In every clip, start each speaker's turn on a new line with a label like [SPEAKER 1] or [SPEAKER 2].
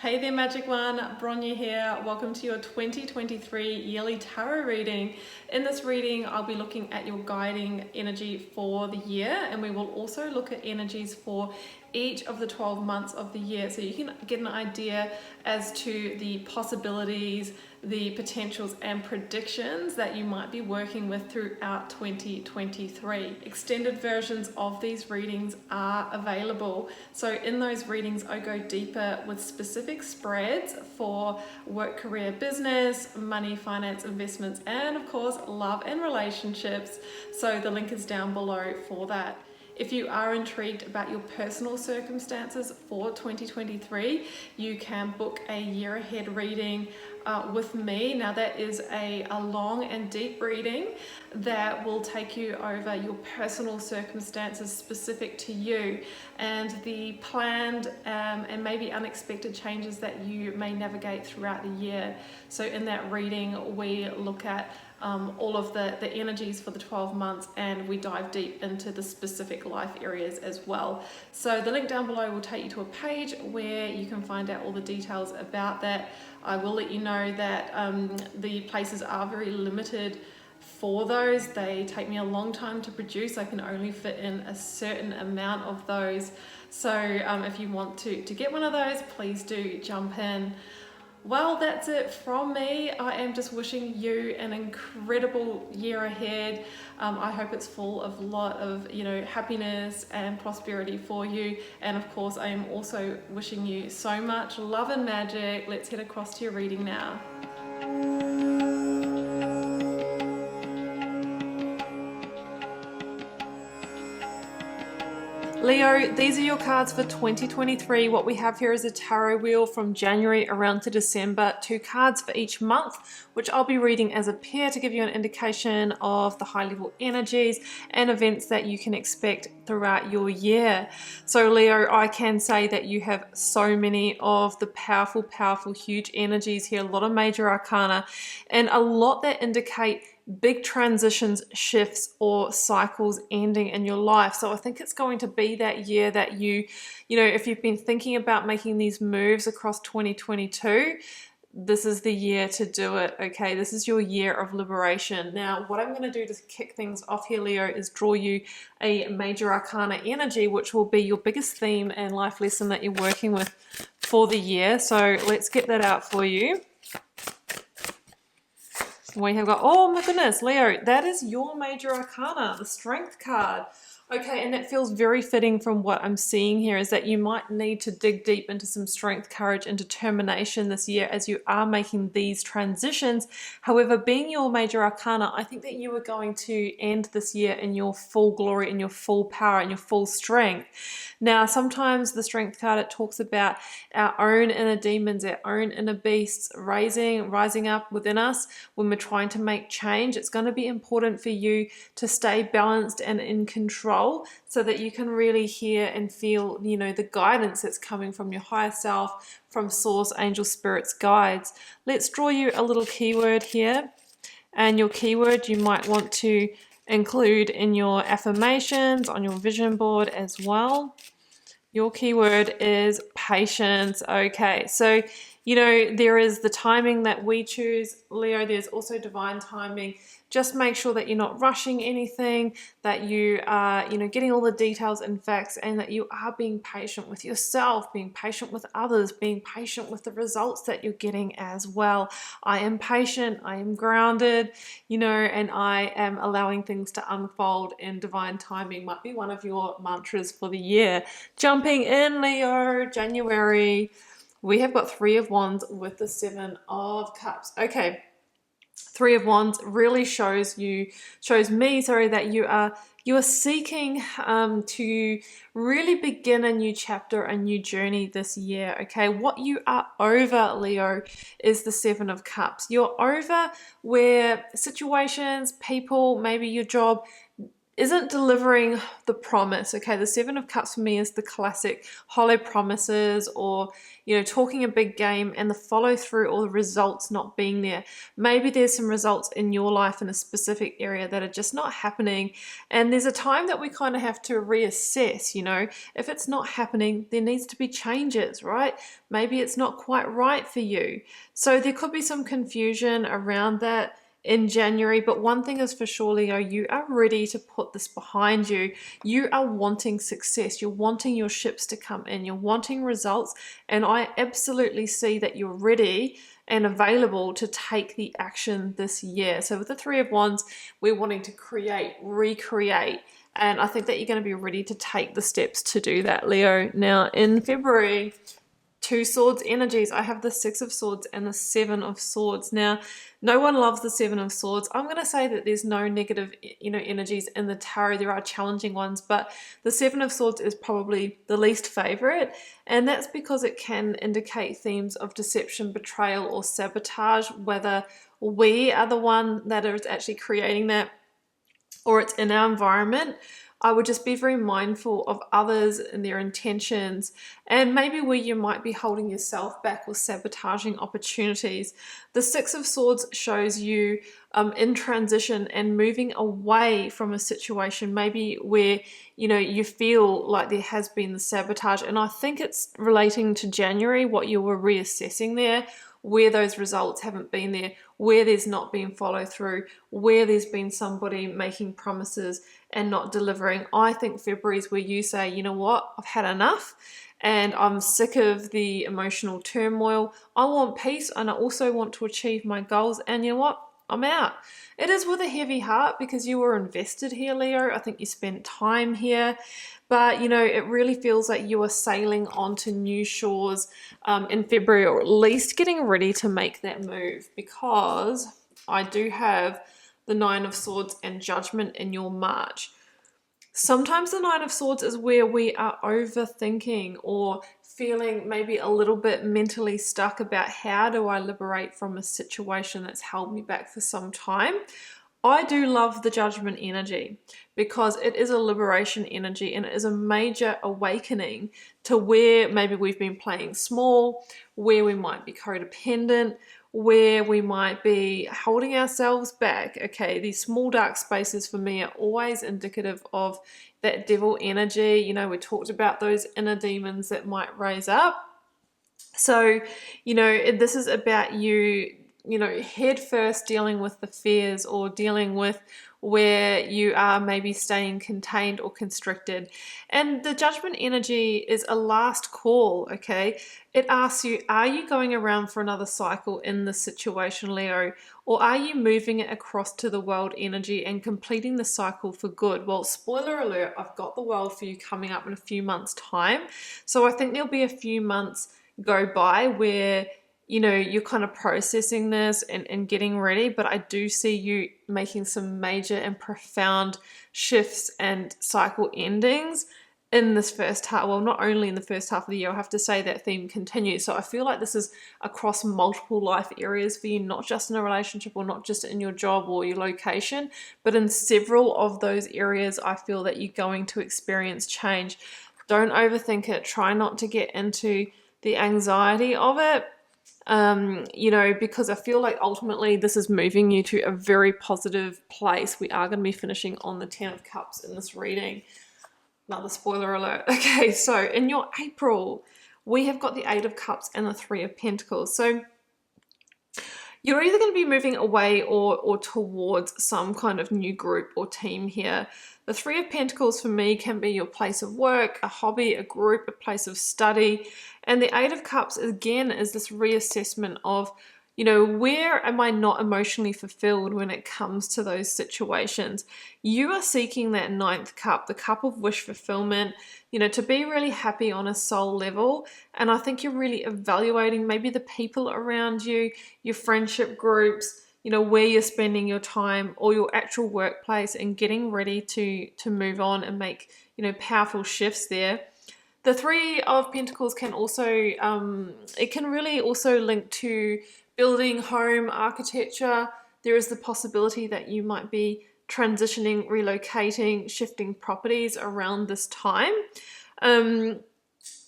[SPEAKER 1] Hey there, Magic One, Bronya here. Welcome to your 2023 yearly tarot reading. In this reading, I'll be looking at your guiding energy for the year, and we will also look at energies for each of the 12 months of the year, so you can get an idea as to the possibilities, the potentials and predictions that you might be working with throughout 2023. Extended versions of these readings are available. So in those readings, I go deeper with specific spreads for work, career, business, money, finance, investments, and of course, love and relationships. So the link is down below for that. If you are intrigued about your personal circumstances for 2023, you can book a year ahead reading with me. Now that is a long and deep reading that will take you over your personal circumstances specific to you and the planned and maybe unexpected changes that you may navigate throughout the year. So in that reading, we look at all of the energies for the 12 months, and we dive deep into the specific life areas as well. So the link down below will take you to a page where you can find out all the details about that. I will let you know that the places are very limited for those. They take me a long time to produce. I can only fit in a certain amount of those. So if you want to get one of those, please do jump in. Well, that's it from me. I am just wishing you an incredible year ahead. I hope it's full of a lot of, happiness and prosperity for you. And of course, I am also wishing you so much love and magic. Let's head across to your reading now. Leo, these are your cards for 2023. What we have here is a tarot wheel from January around to December, 2 cards for each month, which I'll be reading as a pair to give you an indication of the high level energies and events that you can expect throughout your year. So Leo, I can say that you have so many of the powerful, huge energies here, a lot of major arcana, and a lot that indicate big transitions, shifts, or cycles ending in your life. So I think it's going to be that year that if you've been thinking about making these moves across 2022, this is the year to do it, okay? This is your year of liberation. Now, what I'm going to do to kick things off here, Leo, is draw you a major arcana energy, which will be your biggest theme and life lesson that you're working with for the year. So let's get that out for you. We have got, oh my goodness, Leo, that is your major arcana, the strength card. Okay, and that feels very fitting from what I'm seeing here, is that you might need to dig deep into some strength, courage, and determination this year as you are making these transitions. However, being your major arcana, I think that you are going to end this year in your full glory, in your full power, in your full strength. Now, sometimes the strength card, it talks about our own inner demons, our own inner beasts rising up within us when we're trying to make change. It's going to be important for you to stay balanced and in control, so that you can really hear and feel, the guidance that's coming from your higher self, from source, angel, spirits, guides. Let's draw you a little keyword here. And your keyword you might want to include in your affirmations on your vision board as well. Your keyword is patience. Okay, so there is the timing that we choose, Leo. There's also divine timing. Just make sure that you're not rushing anything, that you are, getting all the details and facts, and that you are being patient with yourself, being patient with others, being patient with the results that you're getting as well. I am patient, I am grounded, and I am allowing things to unfold in divine timing. Might be one of your mantras for the year. Jumping in, Leo, January. We have got 3 of Wands with the 7 of Cups. Okay. 3 of Wands really shows me, that you are seeking to really begin a new chapter, a new journey this year. Okay, what you are over, Leo, is the 7 of Cups. You're over where situations, people, maybe your job, isn't delivering the promise. Okay, the Seven of Cups for me is the classic hollow promises, or talking a big game and the follow through or the results not being there. Maybe there's some results in your life in a specific area that are just not happening, and there's a time that we kind of have to reassess. If it's not happening, there needs to be changes, right? Maybe it's not quite right for you. So there could be some confusion around that in January, but one thing is for sure, Leo, you are ready to put this behind you. You are wanting success. You're wanting your ships to come in. You're wanting results, and I absolutely see that you're ready and available to take the action this year. So with the Three of Wands, we're wanting to create, recreate, and I think that you're going to be ready to take the steps to do that, Leo. Now in February, Two Swords energies, I have the Six of Swords and the Seven of Swords. Now, no one loves the Seven of Swords. I'm going to say that there's no negative, energies in the tarot. There are challenging ones, but the Seven of Swords is probably the least favorite, and that's because it can indicate themes of deception, betrayal, or sabotage, whether we are the one that is actually creating that or it's in our environment. I would just be very mindful of others and their intentions, and maybe where you might be holding yourself back or sabotaging opportunities. The Six of Swords shows you in transition and moving away from a situation, maybe where you feel like there has been the sabotage, and I think it's relating to January, what you were reassessing there, where those results haven't been there, where there's not been follow through, where there's been somebody making promises and not delivering. I think February is where you say, you know what, I've had enough and I'm sick of the emotional turmoil. I want peace, and I also want to achieve my goals, and you know what, I'm out. It is with a heavy heart because you were invested here, Leo. I think you spent time here. But, it really feels like you are sailing onto new shores in February, or at least getting ready to make that move, because I do have the Nine of Swords and Judgment in your March. Sometimes the Nine of Swords is where we are overthinking or feeling maybe a little bit mentally stuck about how do I liberate from a situation that's held me back for some time. I do love the Judgment energy because it is a liberation energy, and it is a major awakening to where maybe we've been playing small, where we might be codependent, where we might be holding ourselves back. Okay, these small dark spaces for me are always indicative of that devil energy. We talked about those inner demons that might raise up. So, this is about you head first dealing with the fears, or dealing with where you are maybe staying contained or constricted. And the Judgment energy is a last call, okay? It asks you, are you going around for another cycle in this situation, Leo? Or are you moving it across to the World energy and completing the cycle for good? Well, spoiler alert, I've got the World for you coming up in a few months' time. So I think there'll be a few months go by where you're kind of processing this and getting ready, but I do see you making some major and profound shifts and cycle endings in this first half. Well, not only in the first half of the year, I have to say that theme continues. So I feel like this is across multiple life areas for you, not just in a relationship or not just in your job or your location, but in several of those areas. I feel that you're going to experience change. Don't overthink it. Try not to get into the anxiety of it. Because I feel like ultimately this is moving you to a very positive place. We are going to be finishing on the 10 of Cups in this reading. Another spoiler alert. Okay, so in your April, we have got the Eight of Cups and the Three of Pentacles. So you're either going to be moving away or towards some kind of new group or team here. The Three of Pentacles for me can be your place of work, a hobby, a group, a place of study. And the Eight of Cups, again, is this reassessment of, where am I not emotionally fulfilled when it comes to those situations? You are seeking that ninth cup, the cup of wish fulfillment, to be really happy on a soul level. And I think you're really evaluating maybe the people around you, your friendship groups, where you're spending your time, or your actual workplace, and getting ready to move on and make, powerful shifts there. The Three of Pentacles can also, it can really also link to building, home, architecture. There is the possibility that you might be transitioning, relocating, shifting properties around this time.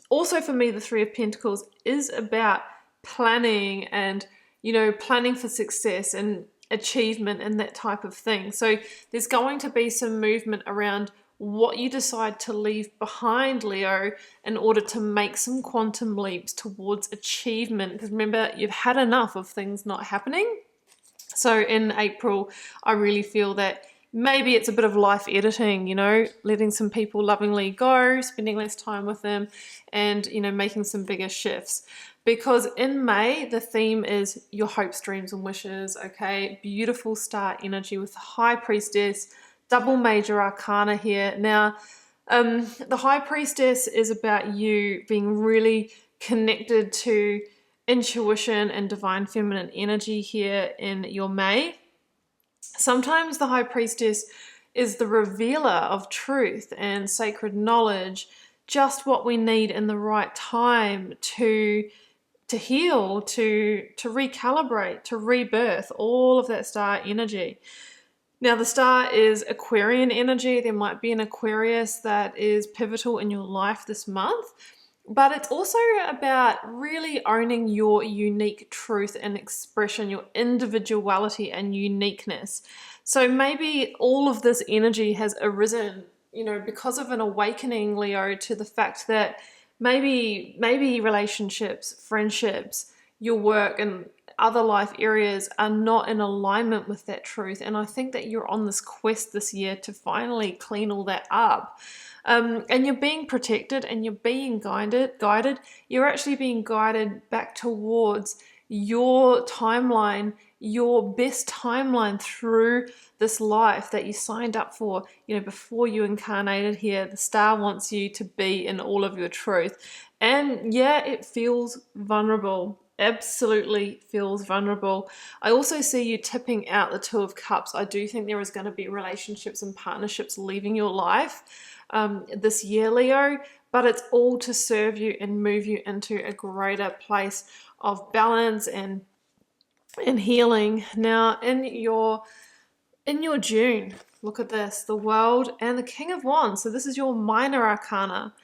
[SPEAKER 1] Also for me, the Three of Pentacles is about planning and, you know, planning for success and achievement and that type of thing. So there's going to be some movement around what you decide to leave behind, Leo, in order to make some quantum leaps towards achievement. Because remember, you've had enough of things not happening. So in April, I really feel that maybe it's a bit of life editing, you know, letting some people lovingly go, spending less time with them, and, you know, making some bigger shifts. Because in May, the theme is your hopes, dreams, and wishes, okay? Beautiful star energy with the High Priestess, double major arcana here. Now, the High Priestess is about you being really connected to intuition and divine feminine energy here in your May. Sometimes the High Priestess is the revealer of truth and sacred knowledge, just what we need in the right time to heal, to recalibrate, to rebirth, all of that star energy. Now, the star is Aquarian energy. There might be an Aquarius that is pivotal in your life this month, but it's also about really owning your unique truth and expression, your individuality and uniqueness. So maybe all of this energy has arisen, you know, because of an awakening, Leo, to the fact that maybe relationships, friendships, your work and other life areas are not in alignment with that truth. And I think that you're on this quest this year to finally clean all that up. And you're being protected and you're being guided. You're actually being guided back towards your timeline, your best timeline through this life that you signed up for, you know, before you incarnated here. The star wants you to be in all of your truth. And yeah, it feels vulnerable. Absolutely feels vulnerable. I also see you tipping out the Two of Cups. I do think there is going to be relationships and partnerships leaving your life this year, Leo, but it's all to serve you and move you into a greater place of balance and healing. Now, in your June, look at this, the World and the King of Wands. So this is your minor arcana.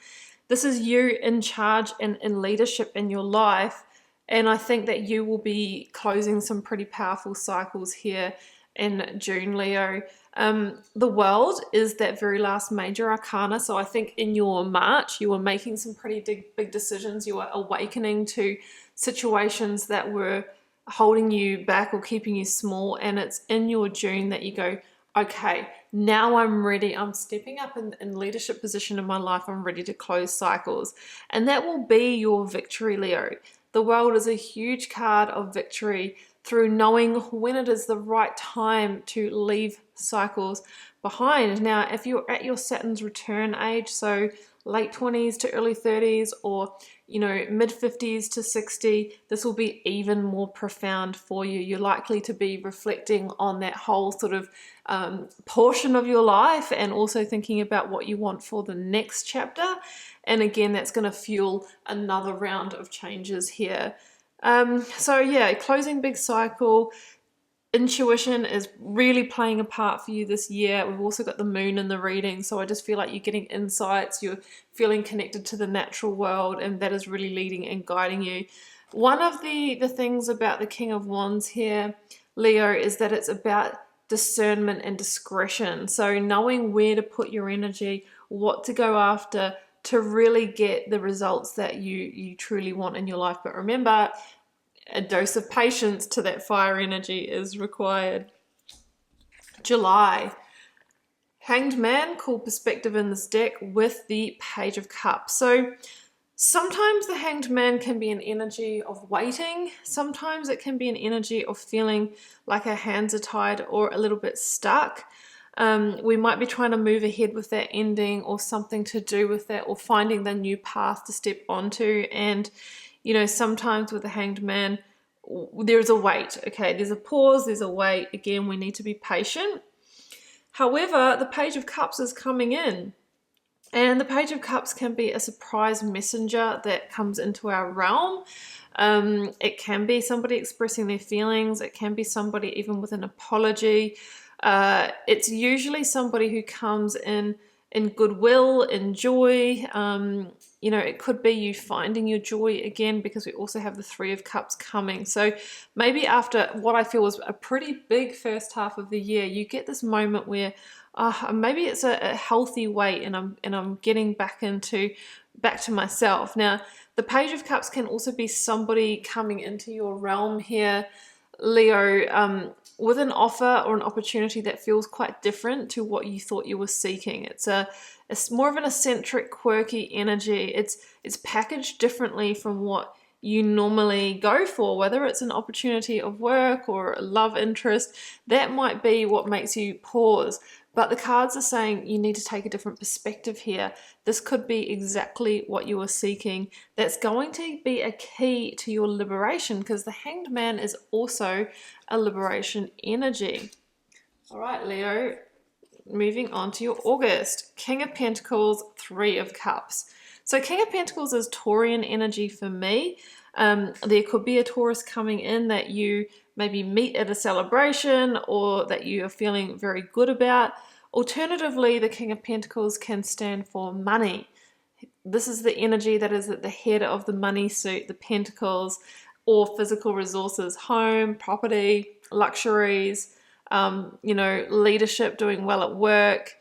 [SPEAKER 1] This is you in charge and in leadership in your life. And I think that you will be closing some pretty powerful cycles here in June, Leo. The World is that very last major arcana. So I think in your March, you were making some pretty big decisions. You were awakening to situations that were holding you back or keeping you small. And it's in your June that you go, okay, now I'm ready. I'm stepping up in leadership position in my life. I'm ready to close cycles. And that will be your victory, Leo. The World is a huge card of victory through knowing when it is the right time to leave cycles behind. Now, if you're at your Saturn's return age, so late 20s to early 30s, or, you know, mid 50s to 60, this will be even more profound for you. You're likely to be reflecting on that whole sort of portion of your life and also thinking about what you want for the next chapter. And again, that's going to fuel another round of changes here. So yeah, closing big cycle. Intuition is really playing a part for you this year. We've also got the moon in the reading, so I just feel like you're getting insights, you're feeling connected to the natural world, and that is really leading and guiding you. One of the things about the King of Wands here, Leo, is that it's about discernment and discretion. So knowing where to put your energy, what to go after to really get the results that you truly want in your life. But remember, a dose of patience to that fire energy is required. July. Hanged Man, cool perspective in this deck with the Page of Cups. So sometimes the Hanged Man can be an energy of waiting. Sometimes it can be an energy of feeling like our hands are tied or a little bit stuck. We might be trying to move ahead with that ending or something to do with that, or finding the new path to step onto. And you know, sometimes with the Hanged Man, there's a wait, okay? There's a pause, there's a wait. Again, we need to be patient. However, the Page of Cups is coming in. And the Page of Cups can be a surprise messenger that comes into our realm. It can be somebody expressing their feelings. It can be somebody even with an apology. It's usually somebody who comes in goodwill, in joy. You know, it could be you finding your joy again, because we also have the Three of Cups coming. So maybe after what I feel was a pretty big first half of the year, you get this moment where maybe it's a healthy weight, and I'm getting back to myself. Now, the Page of Cups can also be somebody coming into your realm here, Leo, with an offer or an opportunity that feels quite different to what you thought you were seeking. It's more of an eccentric, quirky energy. It's packaged differently from what you normally go for, whether it's an opportunity of work or a love interest. That might be what makes you pause. But the cards are saying you need to take a different perspective here. This could be exactly what you are seeking. That's going to be a key to your liberation, because the Hanged Man is also a liberation energy. All right, Leo, moving on to your August. King of Pentacles, Three of Cups. So King of Pentacles is Taurian energy for me. There could be a Taurus coming in that you maybe meet at a celebration, or that you are feeling very good about. Alternatively, the King of Pentacles can stand for money. This is the energy that is at the head of the money suit, the pentacles, or physical resources, home, property, luxuries, you know, leadership, doing well at work,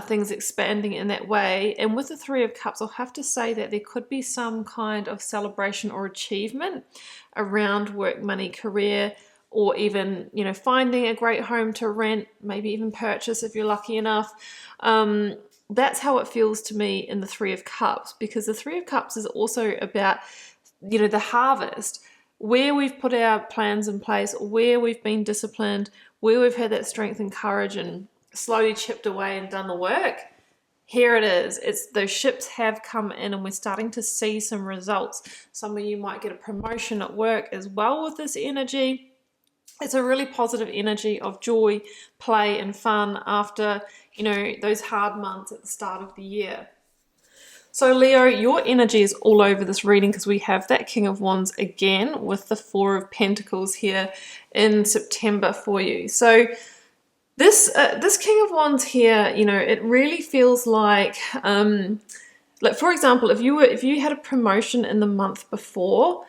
[SPEAKER 1] things expanding in that way. And with the Three of Cups, I'll have to say that there could be some kind of celebration or achievement around work, money, career, or even, you know, finding a great home to rent, maybe even purchase if you're lucky enough. That's how it feels to me in the Three of Cups, because the Three of Cups is also about, you know, the harvest, where we've put our plans in place, where we've been disciplined, where we've had that strength and courage and slowly chipped away and done the work. Here it is. It's those ships have come in, and we're starting to see some results. Some of you might get a promotion at work as well with this energy. It's a really positive energy of joy, play, and fun after, you know, those hard months at the start of the year. So Leo, your energy is all over this reading, because we have that King of Wands again with the Four of Pentacles here in September for you. So this King of Wands here, you know, it really feels like for example, if you had a promotion in the month before,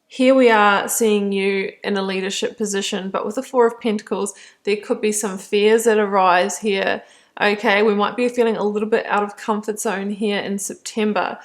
[SPEAKER 1] here we are seeing you in a leadership position, but with the Four of Pentacles, there could be some fears that arise here. Okay, we might be feeling a little bit out of comfort zone here in September.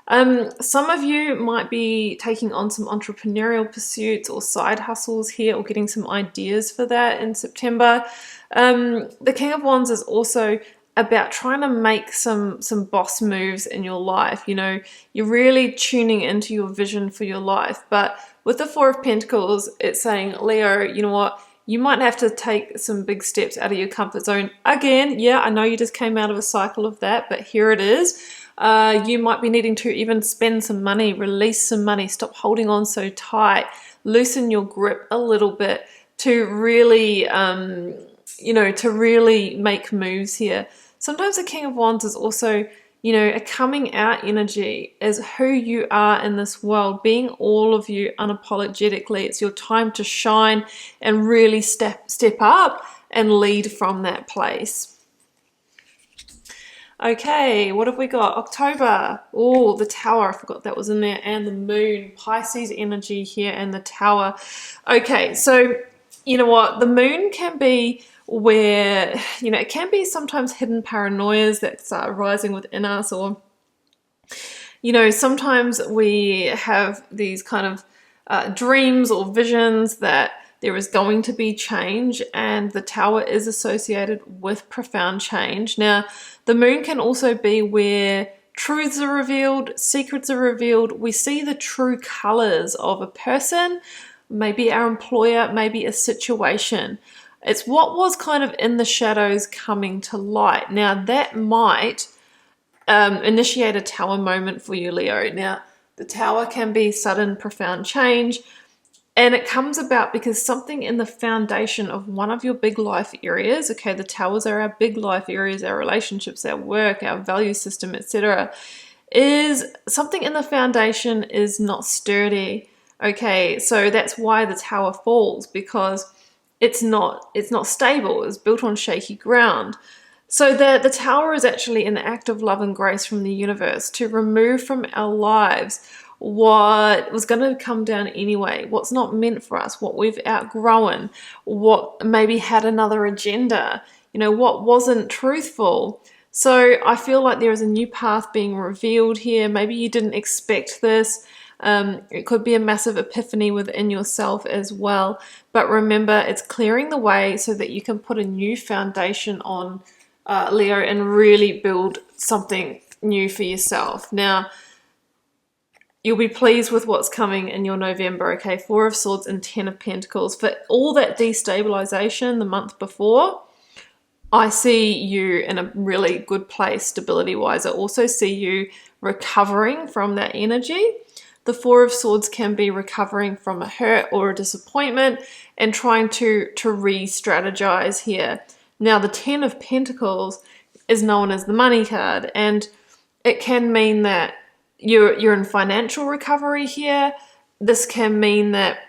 [SPEAKER 1] Some of you might be taking on some entrepreneurial pursuits or side hustles here, or getting some ideas for that in September. The King of Wands is also about trying to make some boss moves in your life. You know, you're really tuning into your vision for your life. But with the Four of Pentacles, it's saying, Leo, you know what? You might have to take some big steps out of your comfort zone. Again, yeah, I know you just came out of a cycle of that, but here it is. You might be needing to even spend some money, release some money, stop holding on so tight, loosen your grip a little bit to really, you know, to really make moves here. Sometimes the King of Wands is also, you know, a coming out energy as who you are in this world, being all of you unapologetically. It's your time to shine and really step up and lead from that place. Okay, what have we got? October. Oh, the Tower. I forgot that was in there. And the Moon. Pisces energy here and the Tower. Okay, so you know what? The Moon can be where, you know, it can be sometimes hidden paranoias that start arising within us, or, you know, sometimes we have these kind of dreams or visions that there is going to be change, and the Tower is associated with profound change. Now, the Moon can also be where truths are revealed, secrets are revealed. We see the true colors of a person, maybe our employer, maybe a situation. It's what was kind of in the shadows coming to light. Now, that might initiate a Tower moment for you, Leo. Now, the Tower can be sudden, profound change, and it comes about because something in the foundation of one of your big life areas, okay, the Towers are our big life areas, our relationships, our work, our value system, etc., is something in the foundation is not sturdy. Okay, so that's why the Tower falls, because it's not stable. It's built on shaky ground. So the Tower is actually an act of love and grace from the universe to remove from our lives what was going to come down anyway, what's not meant for us, what we've outgrown, what maybe had another agenda, you know, what wasn't truthful. So I feel like there is a new path being revealed here. Maybe you didn't expect this. It could be a massive epiphany within yourself as well. But remember, it's clearing the way so that you can put a new foundation on, Leo, and really build something new for yourself. Now, you'll be pleased with what's coming in your November, okay? 4 of Swords and 10 of Pentacles. For all that destabilization the month before, I see you in a really good place stability-wise. I also see you recovering from that energy. The 4 of Swords can be recovering from a hurt or a disappointment and trying to re-strategize here. Now, the 10 of Pentacles is known as the money card, and it can mean that you're in financial recovery here. This can mean that,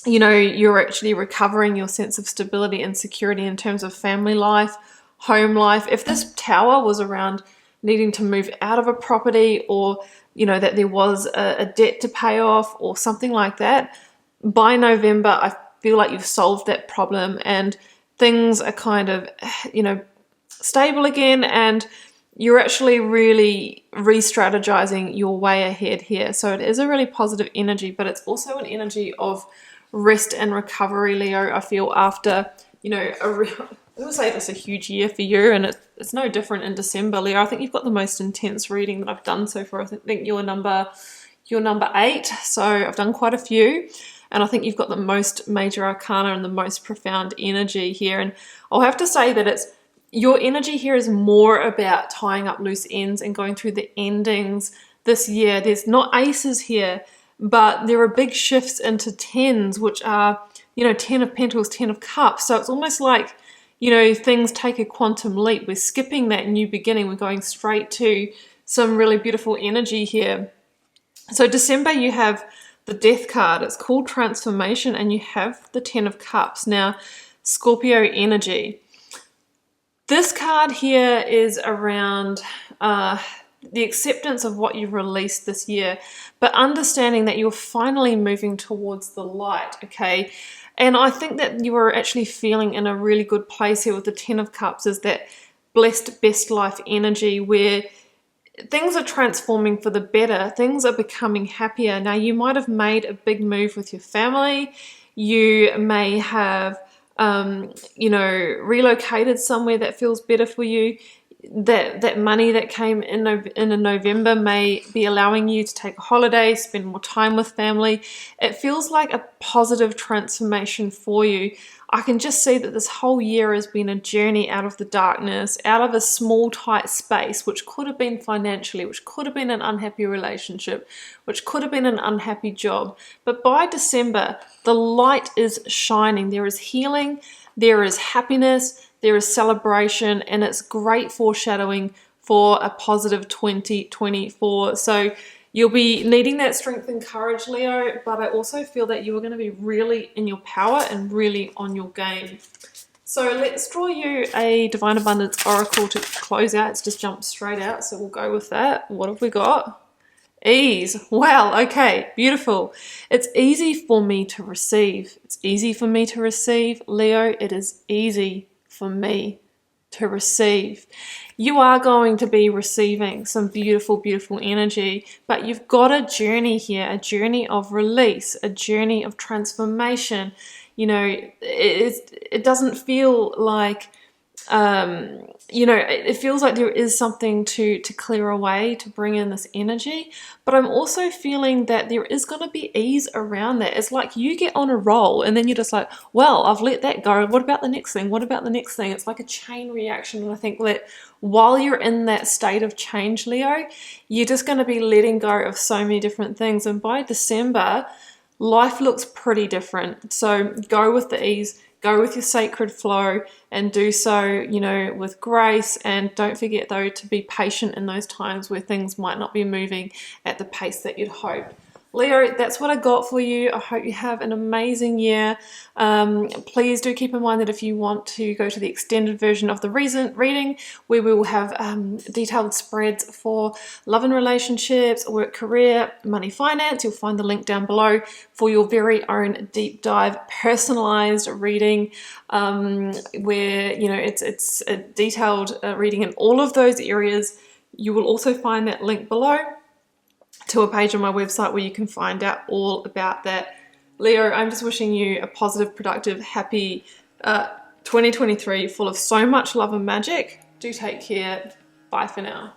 [SPEAKER 1] you know, you're actually recovering your sense of stability and security in terms of family life, home life. If this Tower was around needing to move out of a property, or, you know, that there was a debt to pay off or something like that, by November, I feel like you've solved that problem and things are kind of, you know, stable again, and you're actually really re-strategizing your way ahead here. So it is a really positive energy, but it's also an energy of rest and recovery, Leo. I feel after, you know, I would say it's a huge year for you, and it's no different in December, Leo. I think you've got the most intense reading that I've done so far. I think you're number 8, so I've done quite a few, and I think you've got the most major arcana and the most profound energy here. And I'll have to say that your energy here is more about tying up loose ends and going through the endings this year. There's not aces here, but there are big shifts into 10s, which are, you know, 10 of Pentacles, 10 of Cups. So it's almost like, you know, things take a quantum leap. We're skipping that new beginning. We're going straight to some really beautiful energy here. So December, you have the Death card. It's called transformation, and you have the 10 of Cups. Now, Scorpio energy. This card here is around the acceptance of what you've released this year, but understanding that you're finally moving towards the light, okay? And I think that you are actually feeling in a really good place here with the 10 of Cups, is that blessed best life energy where things are transforming for the better. Things are becoming happier. Now, you might have made a big move with your family. You may have you know, relocated somewhere that feels better for you. That money that came in November may be allowing you to take a holiday, spend more time with family. It feels like a positive transformation for you. I can just see that this whole year has been a journey out of the darkness, out of a small, tight space, which could have been financially, which could have been an unhappy relationship, which could have been an unhappy job. But by December, the light is shining. There is healing, there is happiness, there is celebration, and it's great foreshadowing for a positive 2024. So you'll be needing that strength and courage, Leo, but I also feel that you are going to be really in your power and really on your game. So let's draw you a Divine Abundance Oracle to close out. It's just jumped straight out, so we'll go with that. What have we got? Ease. Wow, okay, beautiful. It's easy for me to receive. It's easy for me to receive, Leo. It is easy for me to receive. You are going to be receiving some beautiful, beautiful energy, but you've got a journey here, a journey of release, a journey of transformation. You know, it doesn't feel like, you know, it feels like there is something to clear away, to bring in this energy, but I'm also feeling that there is going to be ease around that. It's like you get on a roll and then you're just like, well, I've let that go. What about the next thing? What about the next thing? It's like a chain reaction. And I think that while you're in that state of change, Leo, you're just going to be letting go of so many different things. And by December, life looks pretty different. So go with the ease, go with your sacred flow, and do so, you know, with grace. And don't forget, though, to be patient in those times where things might not be moving at the pace that you'd hope. Leo, that's what I got for you. I hope you have an amazing year. Please do keep in mind that if you want to go to the extended version of the reading, where we will have detailed spreads for love and relationships, work, career, money, finance, you'll find the link down below for your very own deep dive personalized reading, where it's a detailed reading in all of those areas. You will also find that link below to a page on my website where you can find out all about that. Leo, I'm just wishing you a positive, productive, happy 2023 full of so much love and magic. Do take care. Bye for now.